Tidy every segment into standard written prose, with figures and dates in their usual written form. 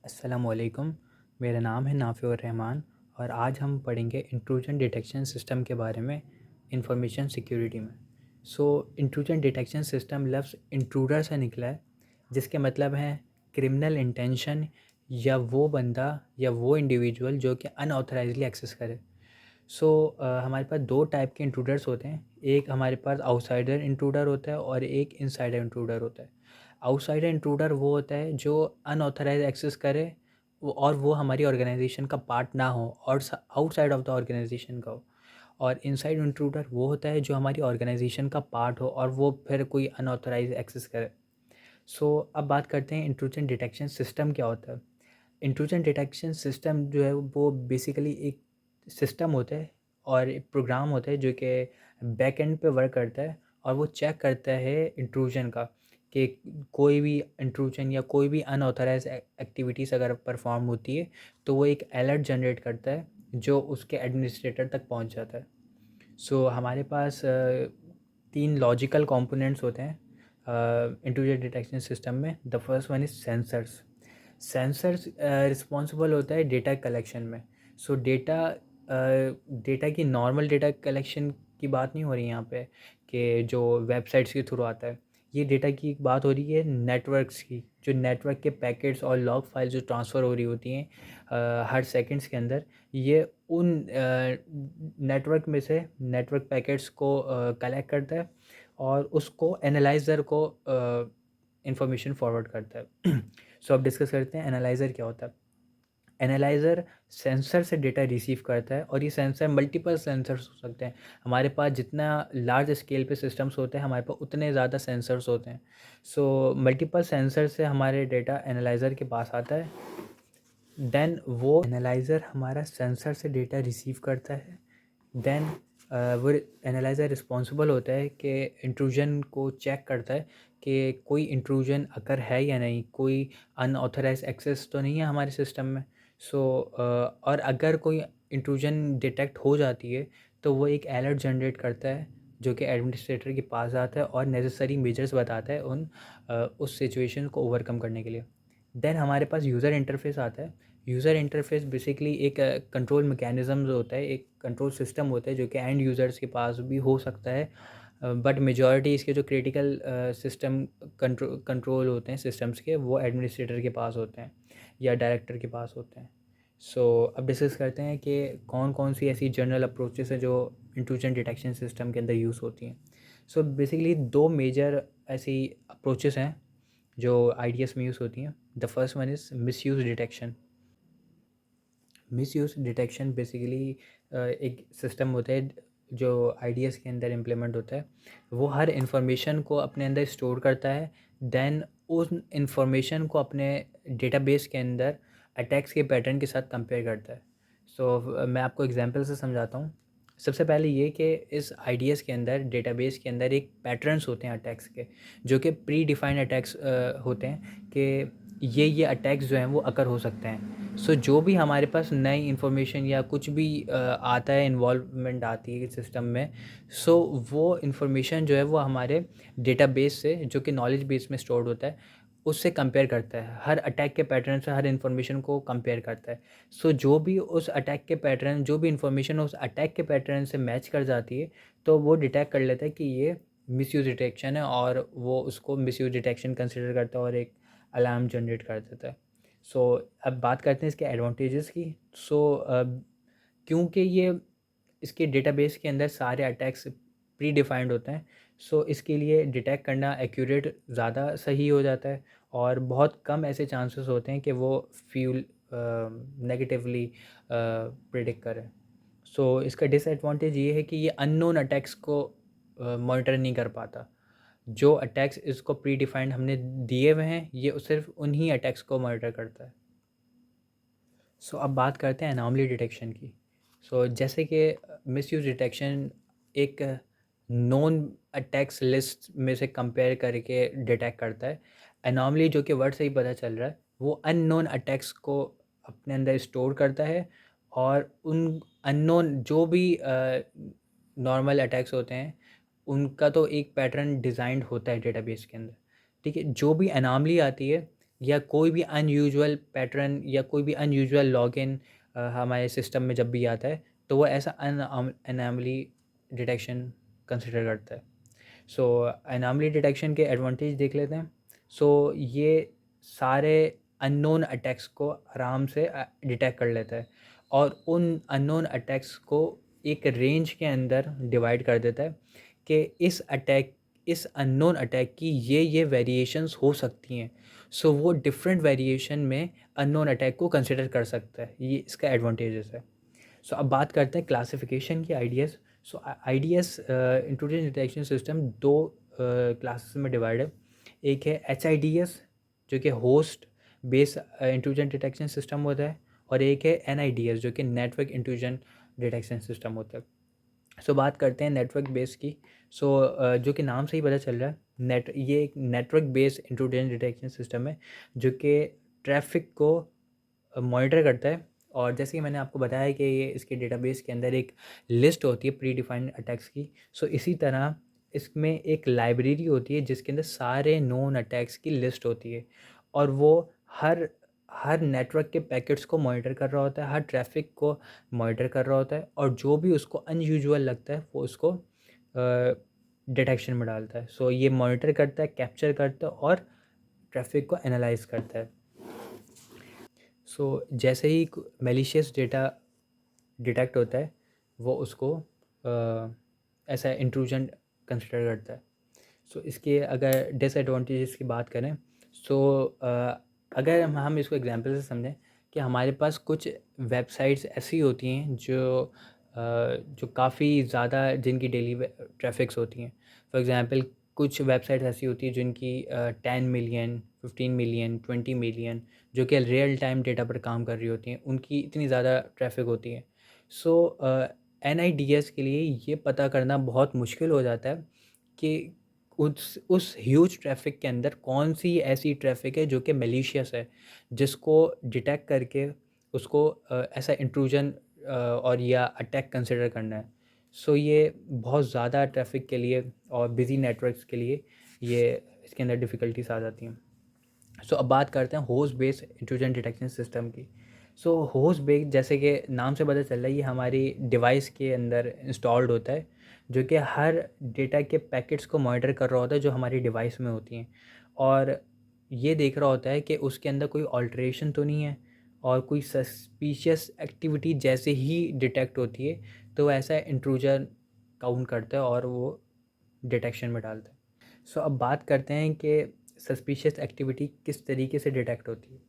अस्सलामुअलैकुम। मेरा नाम है नाफ़िउर रहमान और आज हम पढ़ेंगे इंट्रूजन डिटेक्शन सिस्टम के बारे में इंफॉर्मेशन सिक्योरिटी में। इंट्रूजन डिटेक्शन सिस्टम लफ्ज़ इंट्रूडर से निकला है, जिसके मतलब हैं क्रिमिनल इंटेंशन या वो बंदा या वो इंडिविजुअल जो कि अनऑथराइजली एक्सेस करे। हमारे पास दो टाइप के इंट्रूडर्स होते हैं। एक हमारे पास आउटसाइडर इंट्रूडर होता है और एक इनसाइडर इंट्रूडर होता है। आउटसाइडर इंट्रूडर वो होता है जो अनऑथराइज एक्सेस करे और वो हमारी ऑर्गेनाइजेशन का पार्ट ना हो और आउटसाइड ऑफ द ऑर्गेनाइजेशन का हो। और इनसाइड इंट्रूडर वो होता है जो हमारी ऑर्गेनाइजेशन का पार्ट हो और वो फिर कोई अनऑथराइज एक्सेस करे। अब बात करते हैं इंट्रूजन डिटेक्शन सिस्टम क्या होता है। इंट्रूजन डिटेक्शन सिस्टम जो है वो बेसिकली एक सिस्टम होता है और एक प्रोग्राम होता है जो कि बैक एंड पे वर्क करता है और वो चेक करता है इंट्रूजन का कि कोई भी इंट्रूजन या कोई भी अनऑथराइज एक्टिविटीज़ अगर परफॉर्म होती है तो वो एक अलर्ट जनरेट करता है जो उसके एडमिनिस्ट्रेटर तक पहुंच जाता है। हमारे पास तीन लॉजिकल कंपोनेंट्स होते हैं इंट्रूजन डिटेक्शन सिस्टम में। The first one is sensors. Sensors responsible होता है डेटा कलेक्शन में। डेटा की नॉर्मल डेटा कलेक्शन की बात नहीं हो रही यहाँ पे कि जो वेबसाइट्स के थ्रू आता है। ये डेटा की बात हो रही है नेटवर्क्स की, जो नेटवर्क के पैकेट्स और लॉग फाइल्स जो ट्रांसफ़र हो रही होती हैं हर सेकंड्स के अंदर। ये उन नेटवर्क में से नेटवर्क पैकेट्स को कलेक्ट करता है और उसको एनालाइज़र को इंफॉर्मेशन फॉरवर्ड करता है। अब डिस्कस करते हैं एनालाइज़र क्या होता है। एनालाइज़र सेंसर से डेटा रिसीव करता है और ये सेंसर मल्टीपल सेंसर्स हो सकते हैं। हमारे पास जितना लार्ज स्केल पे सिस्टम्स होते हैं हमारे पास उतने ज़्यादा सेंसर्स होते हैं। मल्टीपल सेंसर से हमारे डेटा एनालाइज़र के पास आता है। देन वो एनालाइज़र हमारा सेंसर से डेटा रिसीव करता है। देन वो एनालाइज़र रिस्पॉन्सिबल होता है कि इंट्रूजन को चेक करता है कि कोई इंट्रूजन अगर है या नहीं, कोई अनऑथराइज एक्सेस तो नहीं है हमारे सिस्टम में। और अगर कोई इंट्रूजन डिटेक्ट हो जाती है तो वो एक अलर्ट जनरेट करता है जो कि एडमिनिस्ट्रेटर के पास आता है और नेसेसरी मेजर्स बताता है उस सिचुएशन को ओवरकम करने के लिए। देन हमारे पास यूज़र इंटरफेस आता है। यूज़र इंटरफेस बेसिकली एक कंट्रोल मैकेनिज़्म होता है, एक कंट्रोल सिस्टम होता है जो कि एंड यूज़र्स के पास भी हो सकता है। बट मेजॉरिटी इसके जो क्रिटिकल सिस्टम कंट्रोल होते हैं सिस्टम्स के, वो एडमिनिस्ट्रेटर के पास होते हैं या डायरेक्टर के पास होते हैं। अब डिस्कस करते हैं कि कौन कौन सी ऐसी जनरल अप्रोचेस है जो इंट्रूजन डिटेक्शन सिस्टम के अंदर यूज़ होती हैं। बेसिकली दो मेजर ऐसी अप्रोचेस हैं जो आईडीएस में यूज़ होती हैं। The first one is misuse detection. Misuse detection basically एक सिस्टम होता है जो आईडीएस के अंदर इम्प्लीमेंट होता है। वो हर इंफॉर्मेशन को अपने अंदर स्टोर करता है। देन उन इंफॉर्मेशन को अपने डेटाबेस के अंदर अटैक्स के पैटर्न के साथ कंपेयर करता है। मैं आपको एग्जांपल से समझाता हूँ। सबसे पहले ये कि इस आईडीएस के अंदर डेटाबेस के अंदर एक पैटर्न्स होते हैं अटैक्स के, जो कि प्री डिफाइंड अटैक्स होते हैं कि ये अटैक्स जो हैं वो अकर हो सकते हैं। जो भी हमारे पास नई इन्फॉर्मेशन या कुछ भी आता है, इन्वॉल्वमेंट आती है सिस्टम में, वो इन्फॉर्मेशन जो है वो हमारे डेटाबेस से, जो कि नॉलेज बेस में स्टोर्ड होता है, उससे कंपेयर करता है। हर अटैक के पैटर्न से हर इन्फॉर्मेशन को कंपेयर करता है। जो भी उस अटैक के पैटर्न, जो भी इन्फॉर्मेशन उस अटैक के पैटर्न से मैच कर जाती है तो वो डिटेक्ट कर लेता है कि ये मिसयूज़ डिटेक्शन है और वो उसको मिसयूज़ डिटेक्शन कंसिडर करता है और एक अलार्म जनरेट कर देता है। अब बात करते हैं इसके एडवांटेजेस की। क्योंकि ये इसके डेटाबेस के अंदर सारे अटैक्स प्री डिफाइंड होते हैं, इसके लिए डिटेक्ट करना एक्यूरेट ज़्यादा सही हो जाता है और बहुत कम ऐसे चांसेस होते हैं कि वो फ्यूल नेगेटिवली प्रिडिक्ट करें। इसका डिसएडवांटेज ये है कि ये अननोन अटैक्स को मॉनिटर नहीं कर पाता। जो अटैक्स इसको प्री डिफाइंड हमने दिए हुए हैं ये सिर्फ उन्हीं अटैक्स को मॉनिटर करता है। अब बात करते हैं एनॉमली डिटेक्शन की। जैसे कि मिसयूज़ डिटेक्शन एक नोन अटैक्स लिस्ट में से कंपेयर करके डिटेक्ट करता है। एनॉमली, जो कि वर्ड से ही पता चल रहा है, वो अननोन अटैक्स को अपने अंदर स्टोर करता है और उन अननोन जो भी नॉर्मल अटैक्स होते हैं उनका तो एक पैटर्न डिज़ाइंड होता है डेटाबेस के अंदर। ठीक है, जो भी एनॉमली आती है या कोई भी अनयूजुअल पैटर्न या कोई भी अनयूजुअल लॉगिन हमारे सिस्टम में जब भी आता है, तो वो ऐसा अनॉमली डिटेक्शन कंसिडर करता है। सो अनॉमली डिटेक्शन के एडवांटेज देख लेते हैं। सो ये सारे अननोन अटैक्स को आराम से डिटेक्ट कर लेता है और उन अननोन अटैक्स को एक रेंज के अंदर डिवाइड कर देता है कि इस अननोन अटैक की ये वेरिएशंस हो सकती हैं। सो वो डिफरेंट वेरिएशन में अननोन अटैक को कंसिडर कर सकता है। ये इसका एडवांटेजेस है। सो अब बात करते हैं क्लासिफिकेशन की आईडीएस। सो आईडीएस इंट्रूजन डिटेक्शन सिस्टम दो क्लासेस में डिवाइड है। एक है एच जो कि host base intrusion detection system होता है, और एक है एन जो कि नेटवर्क इंट्रूजन डिटेक्शन सिस्टम होता है। सो बात करते हैं नेटवर्क बेस की। सो जो कि नाम से ही पता चल रहा है, ये एक network base intrusion detection system है जो कि ट्रैफिक को मॉनिटर करता है। और जैसे कि मैंने आपको बताया कि ये इसके डेटाबेस के अंदर एक लिस्ट होती है प्री डिफाइंड अटैक्स की। सो इसी तरह इसमें एक लाइब्रेरी होती है जिसके अंदर सारे नोन अटैक्स की लिस्ट होती है, और वो हर हर नेटवर्क के पैकेट्स को मॉनिटर कर रहा होता है, हर ट्रैफिक को मॉनिटर कर रहा होता है, और जो भी उसको अनयूजुअल लगता है वो उसको डिटेक्शन में डालता है। सो ये मॉनिटर करता है, कैप्चर करता है और ट्रैफिक को एनालाइज करता है। सो जैसे ही मेलिशियस डेटा डिटेक्ट होता है, वो उसको ऐसा इंट्रूजन कंसिडर करता है। सो इसके अगर डिसएडवांटेजेस की बात करें, सो अगर हम इसको एग्जांपल से समझें कि हमारे पास कुछ वेबसाइट्स ऐसी होती हैं जो काफ़ी ज़्यादा जिनकी डेली ट्रैफिक्स होती हैं। फॉर एग्ज़ाम्पल कुछ वेबसाइट्स ऐसी होती हैं जिनकी 10 मिलियन, 15 मिलियन, 20 मिलियन, जो कि रियल टाइम डेटा पर काम कर रही होती हैं, उनकी इतनी ज़्यादा ट्रैफिक होती है। सो NIDS के लिए ये पता करना बहुत मुश्किल हो जाता है कि उस ह्यूज ट्रैफिक के अंदर कौन सी ऐसी ट्रैफिक है जो कि मेलिशियस है, जिसको डिटेक्ट करके उसको ऐसा इंट्रूजन और या अटैक कंसिडर करना है। सो ये बहुत ज़्यादा ट्रैफिक के लिए और बिज़ी नेटवर्क्स के लिए ये इसके अंदर डिफ़िकल्टीज आ जाती हैं। सो अब बात करते हैं host based intrusion detection system की। सो होस्ट बेस्ड, जैसे कि नाम से पता चल रहा है, ये हमारी डिवाइस के अंदर इंस्टॉल्ड होता है, जो कि हर डेटा के पैकेट्स को मॉनिटर कर रहा होता है जो हमारी डिवाइस में होती हैं, और ये देख रहा होता है कि उसके अंदर कोई ऑल्ट्रेशन तो नहीं है, और कोई सस्पिशियस एक्टिविटी जैसे ही डिटेक्ट होती है तो ऐसा इंट्रूजन काउंट करता है और वो डिटेक्शन में डालता है। सो अब बात करते हैं कि सस्पिशियस एक्टिविटी किस तरीके से डिटेक्ट होती है।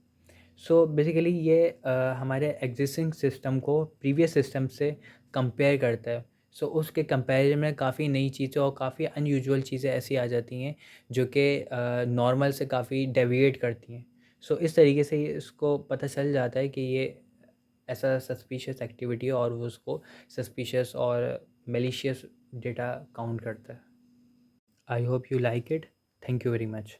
सो बेसिकली ये हमारे एग्जिस्टिंग सिस्टम को प्रीवियस सिस्टम से कंपेयर करता है। सो उसके कंपैरिजन में काफ़ी नई चीज़ें और काफ़ी अनयूजुअल चीज़ें ऐसी आ जाती हैं जो कि नॉर्मल से काफ़ी डेविएट करती हैं। सो इस तरीके से इसको पता चल जाता है कि ये ऐसा सस्पिशियस एक्टिविटी है और वो उसको सस्पिशियस और मेलिशियस डेटा काउंट करता है। I hope you like it. Thank you very much.